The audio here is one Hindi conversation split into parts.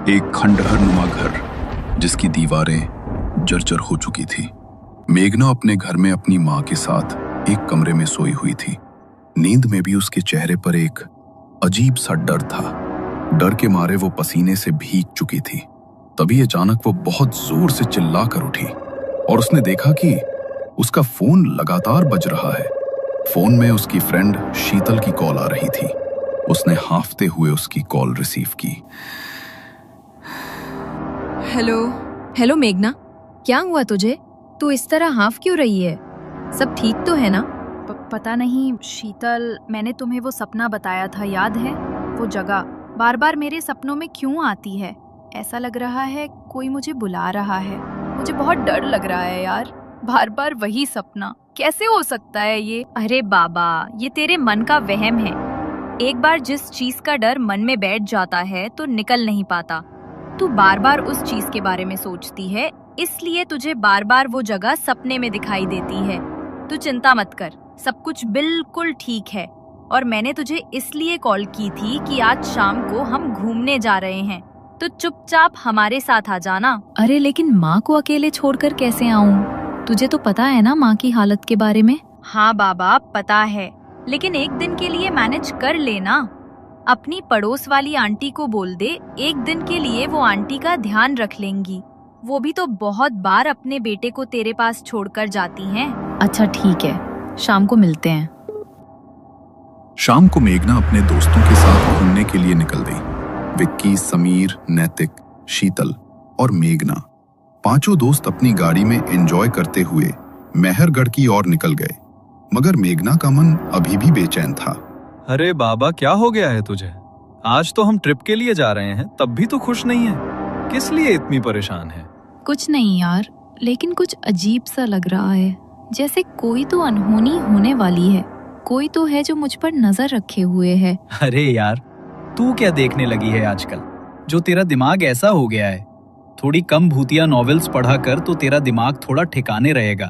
एक खंडहर नुमा घर जिसकी दीवारें जर्जर हो चुकी थी। मेघना अपने घर में अपनी माँ के साथ एक कमरे में सोई हुई थी। नींद में भी उसके चेहरे पर एक अजीब सा डर था। डर के मारे वो पसीने से भीग चुकी थी। तभी अचानक वो बहुत जोर से चिल्ला कर उठी और उसने देखा कि उसका फोन लगातार बज रहा है। फोन में उसकी फ्रेंड शीतल की कॉल आ रही थी। उसने हांफते हुए उसकी कॉल रिसीव की। हेलो मेघना, क्या हुआ तुझे? तू इस तरह हाफ क्यों रही है? सब ठीक तो है ना? पता नहीं शीतल, मैंने तुम्हें वो सपना बताया था, याद है? वो जगह बार बार मेरे सपनों में क्यों आती है? ऐसा लग रहा है कोई मुझे बुला रहा है। मुझे बहुत डर लग रहा है यार, बार बार वही सपना। कैसे हो सकता है ये? अरे बाबा, ये तेरे मन का वहम है। एक बार जिस चीज का डर मन में बैठ जाता है तो निकल नहीं पाता। तू बार बार उस चीज के बारे में सोचती है, इसलिए तुझे बार बार वो जगह सपने में दिखाई देती है। तू चिंता मत कर, सब कुछ बिल्कुल ठीक है। और मैंने तुझे इसलिए कॉल की थी कि आज शाम को हम घूमने जा रहे हैं, तो चुपचाप हमारे साथ आ जाना। अरे लेकिन माँ को अकेले छोड़कर कैसे आऊँ? तुझे तो पता है ना माँ की हालत के बारे में। हाँ बाबा, पता है, लेकिन एक दिन के लिए मैनेज कर लेना। अपनी पड़ोस वाली आंटी को बोल दे, एक दिन के लिए वो आंटी का ध्यान रख लेंगी। वो भी तो बहुत बार अपने बेटे को तेरे पास छोड़कर जाती हैं। अच्छा ठीक है, शाम को मिलते हैं। शाम को मेघना अपने दोस्तों के साथ घूमने के लिए निकल गई। विक्की, समीर, नैतिक, शीतल और मेघना, पांचों दोस्त अपनी गाड़ी में एंजॉय करते हुए मेहरगढ़ की ओर निकल गए। मगर मेघना का मन अभी भी बेचैन था। अरे बाबा, क्या हो गया है तुझे? आज तो हम ट्रिप के लिए जा रहे हैं, तब भी तू खुश नहीं है। किस लिए इतनी परेशान है? कुछ नहीं यार, लेकिन कुछ अजीब सा लग रहा है, जैसे कोई तो अनहोनी होने वाली है। कोई तो है जो मुझ पर नजर रखे हुए है। अरे यार, तू क्या देखने लगी है आजकल, जो तेरा दिमाग ऐसा हो गया है? थोड़ी कम भूतिया नॉवेल्स पढ़ा कर तो तेरा दिमाग थोड़ा ठिकाने रहेगा।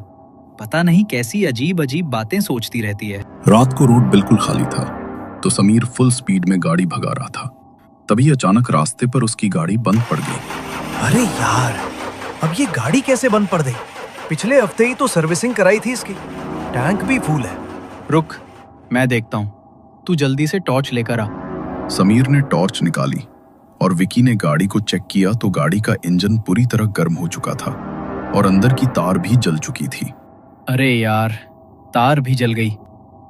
पता नहीं कैसी अजीब अजीब बातें सोचती रहती है। रात को रोड बिल्कुल खाली था, तो समीर फुल स्पीड में गाड़ी भगा रहा था। तभी अचानक रास्ते पर उसकी गाड़ी बंद पड़ गई। अरे यार, अब ये गाड़ी कैसे बंद पड़ गई? पिछले हफ्ते ही तो सर्विसिंग कराई थी इसकी, टैंक भी फुल है। रुक, मैं देखता हूँ, तू जल्दी से टॉर्च लेकर आ। समीर ने टॉर्च निकाली और विकी ने गाड़ी को चेक किया तो गाड़ी का इंजन पूरी तरह गर्म हो चुका था और अंदर की तार भी जल चुकी थी। अरे यार, तार भी जल गई।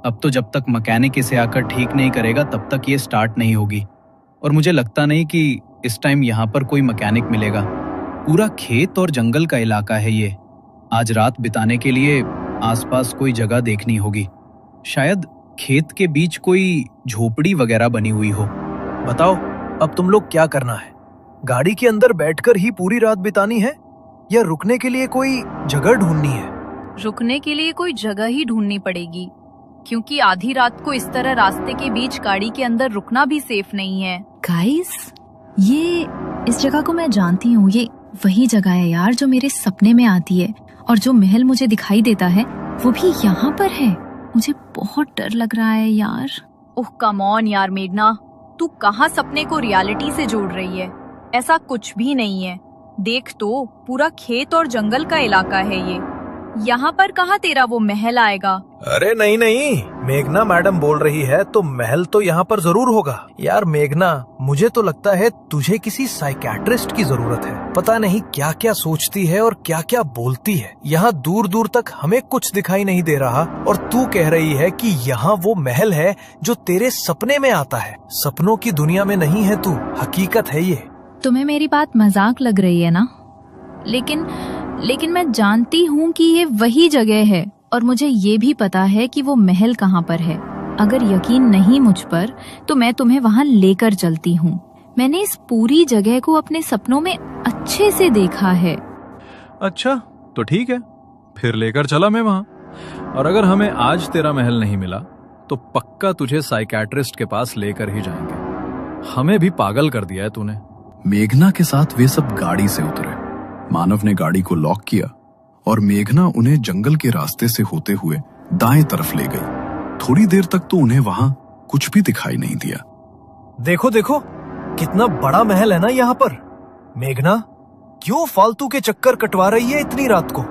अब तो जब तक मैकेनिक इसे आकर ठीक नहीं करेगा तब तक ये स्टार्ट नहीं होगी। और मुझे लगता नहीं कि इस टाइम यहाँ पर कोई मैकेनिक मिलेगा। पूरा खेत और जंगल का इलाका है ये। आज रात बिताने के लिए आसपास कोई जगह देखनी होगी। शायद खेत के बीच कोई झोपड़ी वगैरह बनी हुई हो। बताओ, अब तुम लोग क्या करना है? गाड़ी के अंदर बैठकर ही पूरी रात बितानी है या रुकने के लिए कोई जगह ढूंढनी है? रुकने के लिए कोई जगह ही ढूंढनी पड़ेगी, क्योंकि आधी रात को इस तरह रास्ते के बीच गाड़ी के अंदर रुकना भी सेफ नहीं है। गाइस, ये इस जगह को मैं जानती हूँ। ये वही जगह है यार जो मेरे सपने में आती है, और जो महल मुझे दिखाई देता है वो भी यहाँ पर है। मुझे बहुत डर लग रहा है यार। ओह कम ऑन यार मेघना, तू कहाँ सपने को रियलिटी से जोड़ रही है? ऐसा कुछ भी नहीं है। देख तो, पूरा खेत और जंगल का इलाका है ये। यहाँ पर कहाँ तेरा वो महल आएगा? अरे नहीं नहीं, मेघना मैडम बोल रही है तो महल तो यहाँ पर जरूर होगा। यार मेघना, मुझे तो लगता है तुझे किसी साइकियाट्रिस्ट की जरूरत है। पता नहीं क्या क्या सोचती है और क्या क्या बोलती है। यहाँ दूर दूर तक हमें कुछ दिखाई नहीं दे रहा और तू कह रही है कि यहाँ वो महल है जो तेरे सपने में आता है। सपनों की दुनिया में नहीं है तू, हकीकत है ये। तुम्हें मेरी बात मजाक लग रही है ना? लेकिन मैं जानती हूँ कि ये वही जगह है, और मुझे ये भी पता है कि वो महल कहाँ पर है। अगर यकीन नहीं मुझ पर तो मैं तुम्हें वहाँ लेकर चलती हूँ। मैंने इस पूरी जगह को अपने सपनों में अच्छे से देखा है। अच्छा तो ठीक है, फिर लेकर चला मैं वहाँ। और अगर हमें आज तेरा महल नहीं मिला तो पक्का तुझे साइकियाट्रिस्ट के पास लेकर ही जाएंगे। हमें भी पागल कर दिया है तूने। मेघना के साथ वे सब गाड़ी से उतरे। मानव ने गाड़ी को लॉक किया और मेघना उन्हें जंगल के रास्ते से होते हुए दाएं तरफ ले गई। थोड़ी देर तक तो उन्हें वहां कुछ भी दिखाई नहीं दिया। देखो देखो, कितना बड़ा महल है ना यहाँ पर। मेघना, क्यों फालतू के चक्कर कटवा रही है इतनी रात को?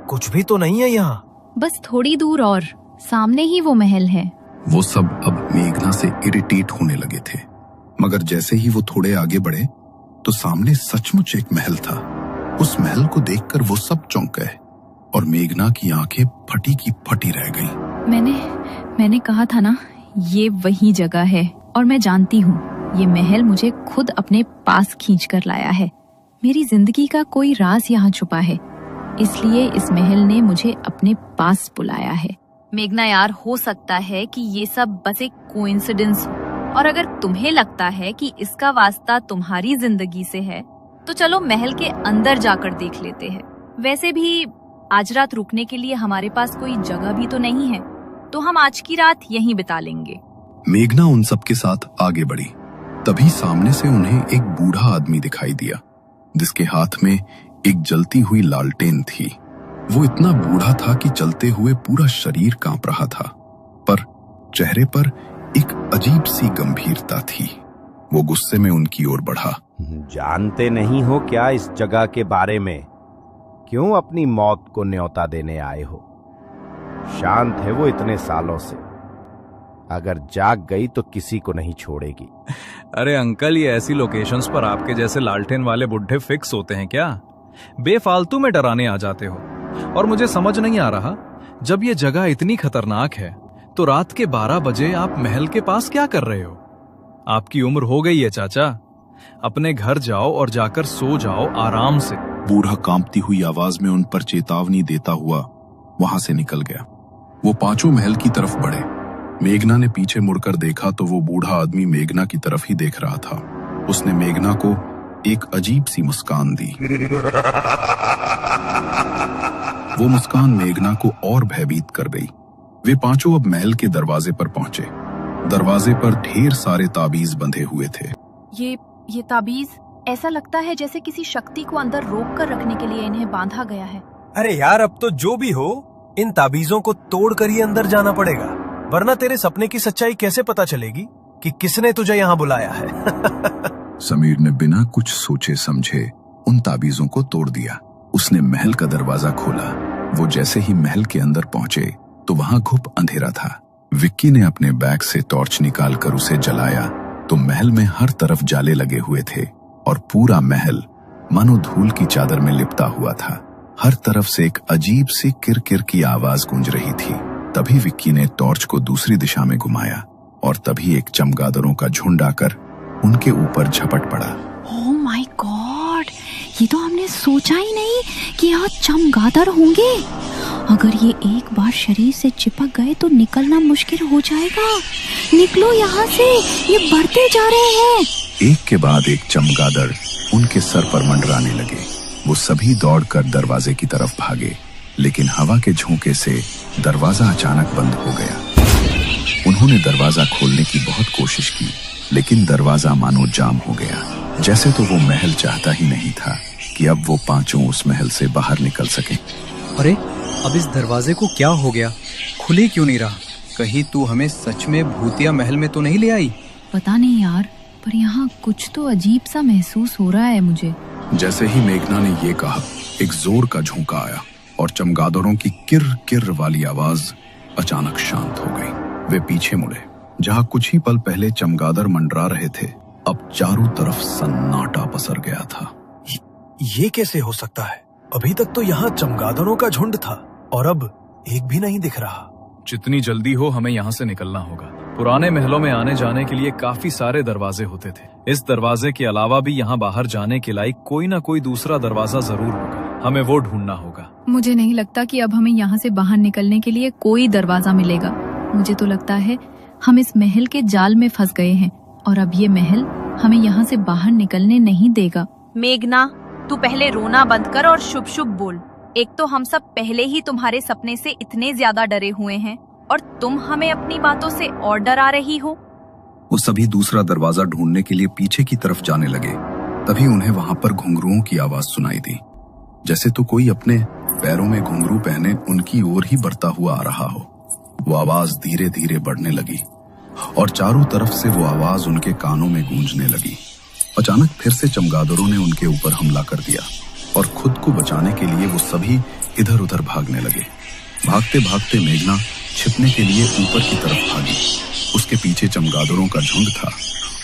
कुछ भी तो नहीं है यहाँ। बस थोड़ी दूर और सामने ही वो महल है। वो सब अब मेघना से इरिटेट होने लगे थे, मगर जैसे ही वो थोड़े आगे बढ़े तो सामने सचमुच एक महल था। उस महल को देखकर वो सब चौंक गए और मेघना की आंखें फटी की फटी रह गईं। मैंने कहा था ना, ये वही जगह है और मैं जानती हूँ ये महल मुझे खुद अपने पास खींच कर लाया है। मेरी जिंदगी का कोई राज यहाँ छुपा है, इसलिए इस महल ने मुझे अपने पास बुलाया है। मेघना यार, हो सकता है कि ये सब बस एक कोइंसिडेंस हो, और अगर तुम्हें लगता है कि इसका वास्ता तुम्हारी जिंदगी से है तो चलो महल के अंदर जाकर देख लेते हैं। वैसे भी आज रात रुकने के लिए हमारे पास कोई जगह भी तो नहीं है, तो हम आज की रात यहीं बिता लेंगे। मेघना उन सबके साथ आगे बढ़ी। तभी सामने से उन्हें एक बूढ़ा आदमी दिखाई दिया जिसके हाथ में एक जलती हुई लालटेन थी। वो इतना बूढ़ा था कि चलते हुए पूरा शरीर कांप रहा था, पर चेहरे पर एक अजीब सी गंभीरता थी। वो गुस्से में उनकी ओर बढ़ा। जानते नहीं हो क्या इस जगह के बारे में? क्यों अपनी मौत को न्योता देने आए हो? शांत है वो इतने सालों से, अगर जाग गई तो किसी को नहीं छोड़ेगी। अरे अंकल, ये ऐसी लोकेशंस पर आपके जैसे लालटेन वाले बुढ़े फिक्स होते हैं क्या? बेफालतू में डराने आ जाते हो। और मुझे समझ नहीं आ रहा, जब ये जगह इतनी खतरनाक है तो रात के 12 बजे आप महल के पास क्या कर रहे हो? आपकी उम्र हो गई है चाचा, अपने घर जाओ और जाकर सो जाओ आराम से। बूढ़ा कांपती हुई आवाज में उन पर चेतावनी देता हुआ वहां से निकल गया। वो पांचों महल की तरफ बढ़े। मेघना ने पीछे मुड़कर देखा तो वो बूढ़ा आदमी मेघना की तरफ ही देख रहा था। उसने मेघना को एक अजीब सी मुस्कान दी। वो मुस्कान मेघना को और भयभीत कर गई। वे पांचों अब महल के दरवाजे पर पहुंचे। दरवाजे पर ढेर सारे ताबीज बंधे हुए थे। ये ताबीज ऐसा लगता है जैसे किसी शक्ति को अंदर रोक कर रखने के लिए इन्हें बांधा गया है। अरे यार, अब तो जो भी हो, इन ताबीजों को तोड़कर ही अंदर जाना पड़ेगा, वरना तेरे सपने की सच्चाई कैसे पता चलेगी कि किसने तुझे यहाँ बुलाया है? समीर ने बिना कुछ सोचे समझे उन ताबीजों को तोड़ दिया। उसने महल का दरवाजा खोला। वो जैसे ही महल के अंदर पहुंचे तो वहां घुप अंधेरा था। विक्की ने अपने बैग से टॉर्च निकालकर उसे जलाया तो महल में हर तरफ जाले लगे हुए थे और पूरा महल मानो धूल की चादर में लिपटा हुआ था। हर तरफ से एक अजीब सी किरकिर की आवाज गूंज रही थी। तभी विक्की ने टॉर्च को दूसरी दिशा में घुमाया और तभी एक चमगादड़ों का झुंड आकर उनके ऊपर झपट पड़ा। ओह माय गॉड, ये तो हमने सोचा ही नहीं कि यहाँ चमगादड़ होंगे। अगर ये एक बार शरीर से चिपक गए तो निकलना मुश्किल हो जाएगा। निकलो यहाँ से, ये बढ़ते जा रहे हैं। एक के बाद एक चमगादड़ उनके सर पर मंडराने लगे। वो सभी दौड़कर दरवाजे की तरफ भागे, लेकिन हवा के झोंके से दरवाजा अचानक बंद हो गया। उन्होंने दरवाजा खोलने की बहुत कोशिश की, लेकिन दरवाजा मानो जाम हो गया। जैसे तो वो महल चाहता ही नहीं था कि अब वो पांचों उस महल से बाहर निकल सके। अरे अब इस दरवाजे को क्या हो गया? खुले क्यों नहीं रहा? कहीं तू हमें सच में भूतिया महल में तो नहीं ले आई? पता नहीं यार, पर यहाँ कुछ तो अजीब सा महसूस हो रहा है मुझे। जैसे ही मेघना ने ये कहा, एक जोर का झोंका आया और चमगादड़ों की किर किर वाली आवाज अचानक शांत हो गई। वे पीछे मुड़े। जहाँ कुछ ही पल पहले चमगादड़ मंडरा रहे थे, अब चारों तरफ सन्नाटा पसर गया था। ये कैसे हो सकता है? अभी तक तो यहाँ चमगादड़ों का झुंड था और अब एक भी नहीं दिख रहा। जितनी जल्दी हो हमें यहाँ से निकलना होगा। पुराने महलों में आने जाने के लिए काफी सारे दरवाजे होते थे। इस दरवाजे के अलावा भी यहाँ बाहर जाने के लायक कोई ना कोई दूसरा दरवाजा जरूर होगा। हमें वो ढूंढना होगा। मुझे नहीं लगता कि अब हमें यहाँ से बाहर निकलने के लिए कोई दरवाजा मिलेगा। मुझे तो लगता है हम इस महल के जाल में फंस गए हैं और अब ये महल हमें यहाँ से बाहर निकलने नहीं देगा। मेघना, तू पहले रोना बंद कर और शुभ शुभ बोल। एक तो हम सब पहले ही तुम्हारे सपने से इतने ज्यादा डरे हुए हैं और तुम हमें अपनी बातों से और डरा रही हो। वो सभी दूसरा दरवाजा ढूंढने के लिए पीछे की तरफ जाने लगे। तभी उन्हें वहां पर घुंघरुओं की आवाज सुनाई दी, जैसे तो कोई अपने पैरों में घुंघरू पहने उनकी ओर ही बढ़ता हुआ आ रहा हो। वो आवाज धीरे धीरे बढ़ने लगी और चारों तरफ से वो आवाज उनके कानों में गूंजने लगी। अचानक फिर से चमगादड़ों ने उनके ऊपर हमला कर दिया और खुद को बचाने के लिए वो सभी इधर उधर भागने लगे। भागते भागते मेघना छिपने के लिए ऊपर की तरफ भागी। उसके पीछे चमगादड़ों का झुंड था।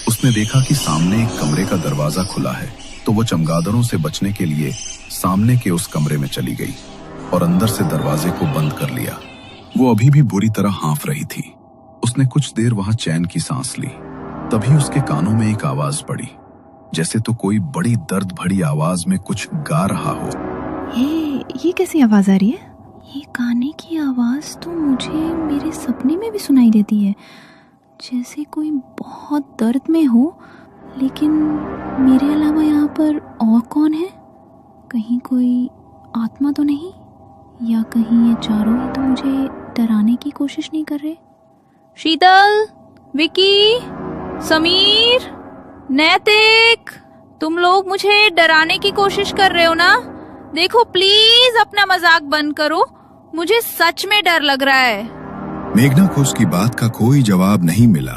उसने देखा कि सामने एक कमरे का दरवाजा खुला है, तो वो चमगादड़ों से बचने के लिए सामने के उस कमरे में चली गई और अंदर से दरवाजे को बंद कर लिया। वो अभी भी बुरी तरह हाँफ रही थी। उसने कुछ देर वहां चैन की सांस ली। तभी उसके कानों में एक आवाज पड़ी, जैसे तो कोई बड़ी दर्द भरी आवाज में कुछ गा रहा हो। ये कैसी आवाज आ रही है? ये गाने की आवाज तो मुझे मेरे सपने में भी सुनाई देती है, जैसे कोई बहुत दर्द में हो। लेकिन मेरे अलावा यहाँ पर और कौन है? कहीं कोई आत्मा तो नहीं? या कहीं ये चारों ही तो मुझे डराने की कोशिश नहीं कर रहे? शीतल, विकी, समीर, नैतिक, तुम लोग मुझे डराने की कोशिश कर रहे हो ना? देखो प्लीज अपना मजाक बंद करो, मुझे सच में डर लग रहा है। मेघना को उसकी बात का कोई जवाब नहीं मिला।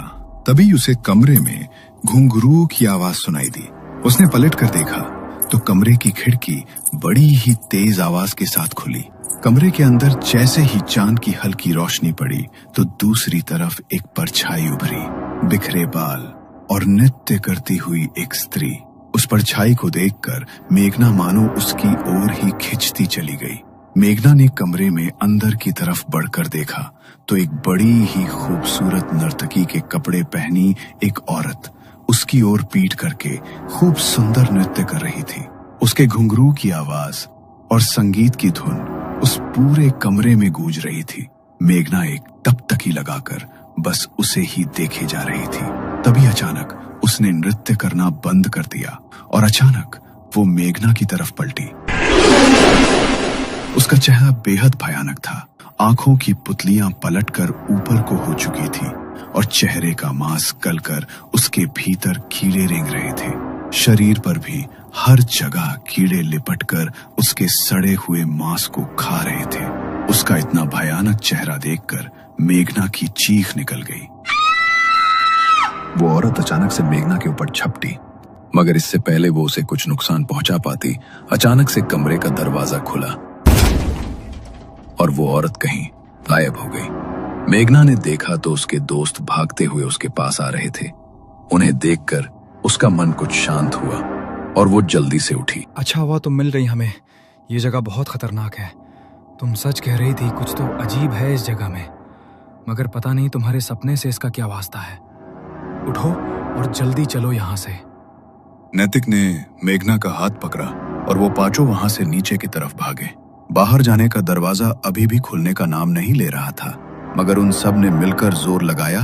तभी उसे कमरे में घुंघरू की आवाज सुनाई दी। उसने पलट कर देखा तो कमरे की खिड़की बड़ी ही तेज आवाज के साथ खुली। कमरे के अंदर जैसे ही चांद की हल्की रोशनी पड़ी तो दूसरी तरफ एक परछाई उभरी, बिखरे बाल और नृत्य करती हुई एक स्त्री। उस परछाई को देखकर मेघना मानो उसकी ओर ही खिंचती चली गई। मेघना ने कमरे में अंदर की तरफ बढ़कर देखा तो एक बड़ी ही खूबसूरत नर्तकी के कपड़े पहनी एक औरत उसकी ओर पीठ करके खूब सुंदर नृत्य कर रही थी। उसके घुंघरू की आवाज और संगीत की धुन उस पूरे कमरे में गूंज रही थी। मेघना एक टकटकी लगाकर बस उसे ही देखे जा रही थी। तभी अचानक उसने नृत्य करना बंद कर दिया और अचानक वो मेघना की तरफ पलटी। उसका चेहरा बेहद भयानक था। आंखों की पुतलियां पलटकर ऊपर को हो चुकी थी और चेहरे का मांस गलकर उसके भीतर कीड़े रेंग रहे थे। शरीर पर भी हर जगह कीड़े लिपटकर उसके सड़े हुए मांस को खा रहे थे। उसका इतना भयानक चेहरा देखकर मेघना की चीख निकल गई। वो औरत अचानक से मेघना के ऊपर झपटी, मगर इससे पहले वो उसे कुछ नुकसान पहुंचा पाती, अचानक से कमरे का दरवाजा खुला और वो औरत कहीं गायब हो गई। मेघना ने देखा तो उसके दोस्त भागते हुए उसके पास आ रहे थे। उन्हें देखकर उसका मन कुछ शांत हुआ और वो जल्दी से उठी। अच्छा हुआ तुम मिल रही हमें, ये जगह बहुत खतरनाक है। तुम सच कह रही थी, कुछ तो अजीब है इस जगह में, मगर पता नहीं तुम्हारे सपने से इसका क्या वास्ता है। उठो और जल्दी चलो यहाँ से। नैतिक ने मेघना का हाथ पकड़ा और वो पांचों वहां से नीचे की तरफ भागे। बाहर जाने का दरवाजा अभी भी खुलने का नाम नहीं ले रहा था, मगर उन सब ने मिलकर जोर लगाया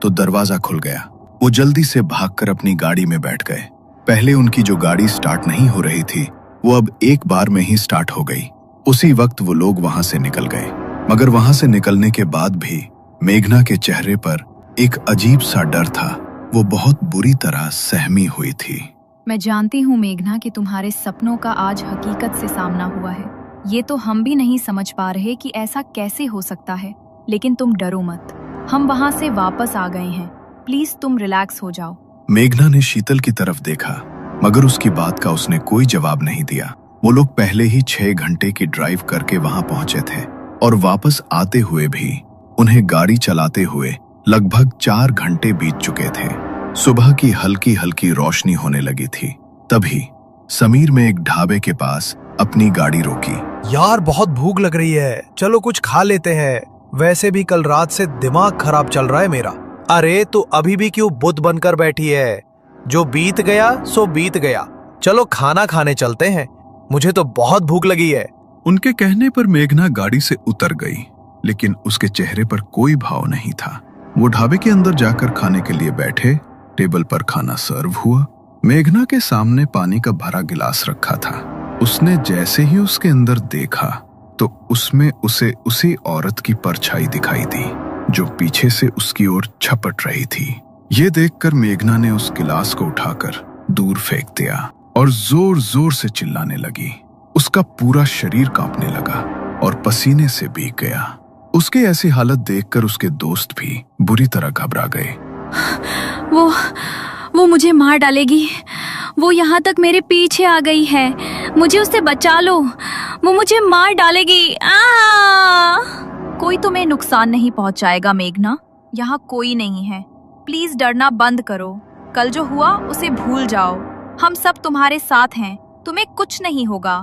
तो दरवाजा खुल गया। वो जल्दी से भागकर अपनी गाड़ी में बैठ गए। पहले उनकी जो गाड़ी स्टार्ट नहीं हो रही थी वो अब एक बार में ही स्टार्ट हो गई। उसी वक्त वो लोग वहां से निकल गए, मगर वहां से निकलने के बाद भी मेघना के चेहरे पर एक अजीब सा डर था। वो बहुत बुरी तरह सहमी हुई थी। मैं जानती हूँ मेघना कि तुम्हारे सपनों का आज हकीकत से सामना हुआ है। ये तो हम भी नहीं समझ पा रहे कि ऐसा कैसे हो सकता है, लेकिन तुम डरो मत, हम वहाँ से वापस आ गए हैं। प्लीज तुम रिलैक्स हो जाओ। मेघना ने शीतल की तरफ देखा, मगर उसकी बात का उसने कोई जवाब नहीं दिया। वो लोग पहले ही 6 घंटे की ड्राइव करके वहां पहुंचे थे और वापस आते हुए भी उन्हें गाड़ी चलाते हुए लगभग 4 घंटे बीत चुके थे। सुबह की हल्की हल्की रोशनी होने लगी थी। तभी समीर में एक ढाबे के पास अपनी गाड़ी रोकी। यार बहुत भूख लग रही है, चलो कुछ खा लेते हैं। वैसे भी कल रात से दिमाग खराब चल रहा है मेरा। अरे तो अभी भी क्यों बुत बनकर बैठी है? जो बीत गया सो बीत गया, चलो खाना खाने चलते हैं, मुझे तो बहुत भूख लगी है। उनके कहने पर मेघना गाड़ी से उतर गई, लेकिन उसके चेहरे पर कोई भाव नहीं था। वो ढाबे के अंदर जाकर खाने के लिए बैठे। टेबल पर खाना सर्व हुआ। मेघना के सामने पानी का भरा गिलास रखा था। उसने जैसे ही उसके अंदर देखा तो उसमें उसे उसी औरत की परछाई दिखाई दी जो पीछे से उसकी ओर झपट रही थी। ये देखकर मेघना ने उस गिलास को उठाकर दूर फेंक दिया और जोर जोर से चिल्लाने लगी। उसका पूरा शरीर कांपने लगा और पसीने से भीग गया। उसके ऐसी हालत देखकर उसके दोस्त भी बुरी तरह घबरा गए। वो मुझे मार डालेगी, वो यहाँ तक मेरे पीछे आ गई है। मुझे उससे बचा लो, वो मुझे मार डालेगी। कोई तुम्हें नुकसान नहीं पहुंचाएगा मेघना, यहाँ कोई नहीं है। प्लीज डरना बंद करो। कल जो हुआ उसे भूल जाओ। हम सब तुम्हारे साथ हैं, तुम्हें कुछ नहीं होगा।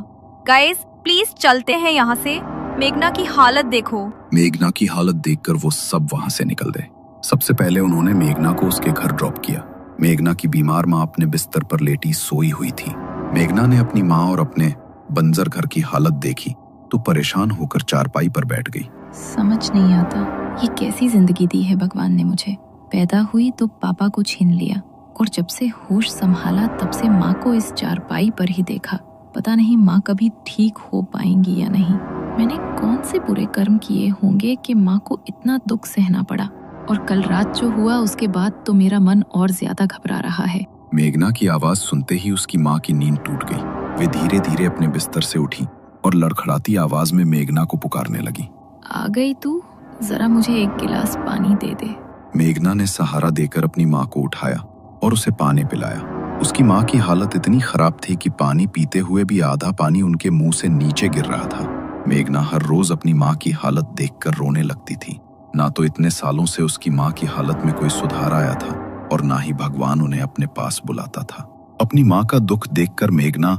गाइस प्लीज चलते हैं यहाँ से। मेघना की हालत देखो। मेघना की हालत देखकर वो सब वहां से निकल गए। सबसे पहले उन्होंने मेघना को उसके घर ड्रॉप किया। मेघना की बीमार माँ अपने बिस्तर पर लेटी सोई हुई थी। मेघना ने अपनी माँ और अपने बंजर घर की हालत देखी तो परेशान होकर चारपाई पर बैठ गई। समझ नहीं आता ये कैसी जिंदगी दी है भगवान ने मुझे। पैदा हुई तो पापा को छीन लिया और जब से होश संभाला तब से माँ को इस चारपाई पर ही देखा। पता नहीं माँ कभी ठीक हो पाएंगी या नहीं। मैंने कौन से बुरे कर्म किए होंगे कि माँ को इतना दुख सहना पड़ा। और कल रात जो हुआ उसके बाद तो मेरा मन और ज्यादा घबरा रहा है। मेघना की आवाज सुनते ही उसकी माँ की नींद टूट गई। वे धीरे धीरे अपने बिस्तर से उठी और लड़खड़ाती आवाज में मेघना को पुकारने लगी। आ गई तू, जरा मुझे एक गिलास पानी दे दे। मेघना ने सहारा देकर अपनी माँ को उठाया और उसे पानी पिलाया। उसकी माँ की हालत इतनी खराब थी कि पानी पीते हुए भी आधा पानी उनके मुंह से नीचे गिर रहा था। मेघना हर रोज अपनी माँ की हालत देखकर रोने लगती थी। ना तो इतने सालों से उसकी माँ की हालत में कोई सुधार आया था और ना ही भगवान उन्हें अपने पास बुलाता था। अपनी माँ का दुख देखकर मेघना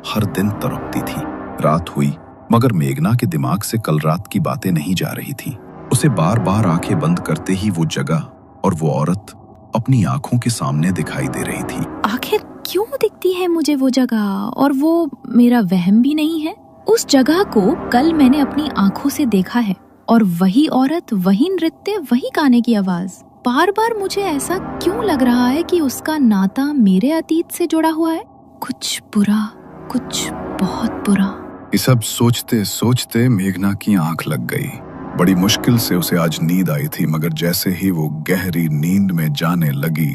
हर दिन तड़पती थी। रात हुई मगर मेघना के दिमाग से कल रात की बातें नहीं जा रही थी। उसे बार बार आंखें बंद करते ही वो जगह और वो औरत अपनी आंखों के सामने दिखाई दे रही थी। आखिर क्यों दिखती है मुझे वो जगह, और वो मेरा वहम भी नहीं है? उस जगह को कल मैंने अपनी आंखों से देखा है और वही औरत, वही नृत्य, वही गाने की आवाज। बार बार मुझे ऐसा क्यों लग रहा है कि उसका नाता मेरे अतीत से जुड़ा हुआ है? कुछ बुरा, कुछ बहुत बुरा। ये सब सोचते सोचते मेघना की आंख लग गई। बड़ी मुश्किल से उसे आज नींद आई थी मगर जैसे ही वो गहरी नींद में जाने लगी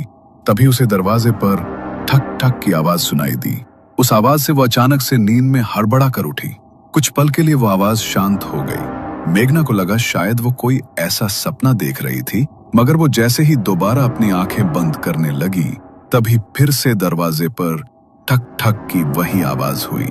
तभी उसे दरवाजे पर ठक ठक की आवाज सुनाई दी। उस आवाज से वो अचानक से नींद में हड़बड़ा कर उठी। कुछ पल के लिए वो आवाज शांत हो गई। मेघना को लगा शायद वो कोई ऐसा सपना देख रही थी मगर वो जैसे ही दोबारा अपनी आंखें बंद करने लगी तभी फिर से दरवाजे पर ठक ठक की वही आवाज हुई।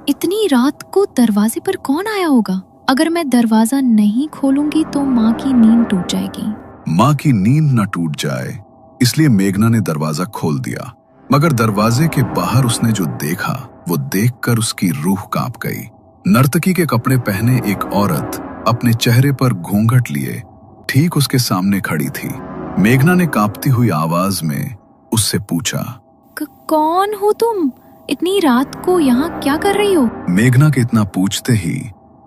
इतनी रात को दरवाजे पर कौन आया होगा? अगर मैं दरवाजा नहीं खोलूंगी तो माँ की नींद टूट जाएगी। माँ की नींद न टूट जाए इसलिए मेघना ने दरवाजा खोल दिया मगर दरवाजे के बाहर उसने जो देखा वो देखकर उसकी रूह कांप गई। नर्तकी के कपड़े पहने एक औरत अपने चेहरे पर घूंघट लिए ठीक उसके सामने खड़ी थी। मेघना ने कांपती हुई आवाज में उससे पूछा, कौन हो तुम? इतनी रात को यहाँ क्या कर रही हो? मेघना के इतना पूछते ही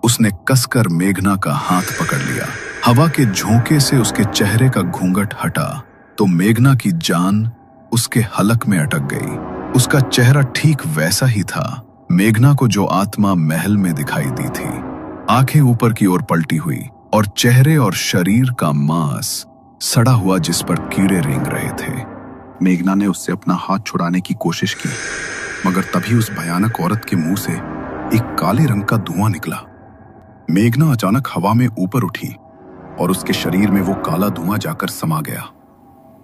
उसने कसकर मेघना का हाथ पकड़ लिया। हवा के झोंके से उसके चेहरे का घूंघट हटा तो मेघना की जान उसके हलक में अटक गई। उसका चेहरा ठीक वैसा ही था मेघना को जो आत्मा महल में दिखाई दी थी। आंखें ऊपर की ओर पलटी हुई और चेहरे और शरीर का मांस सड़ा हुआ जिस पर कीड़े रेंग रहे थे। मेघना ने उससे अपना हाथ छुड़ाने की कोशिश की मगर तभी उस भयानक औरत के मुंह से एक काले रंग का धुआं निकला। मेघना अचानक हवा में ऊपर उठी और उसके शरीर में वो काला धुआं जाकर समा गया।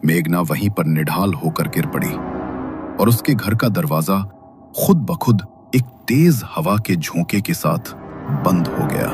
मेघना वहीं पर निढाल होकर गिर पड़ी और उसके घर का दरवाजा खुद ब खुद एक तेज हवा के झोंके के साथ बंद हो गया।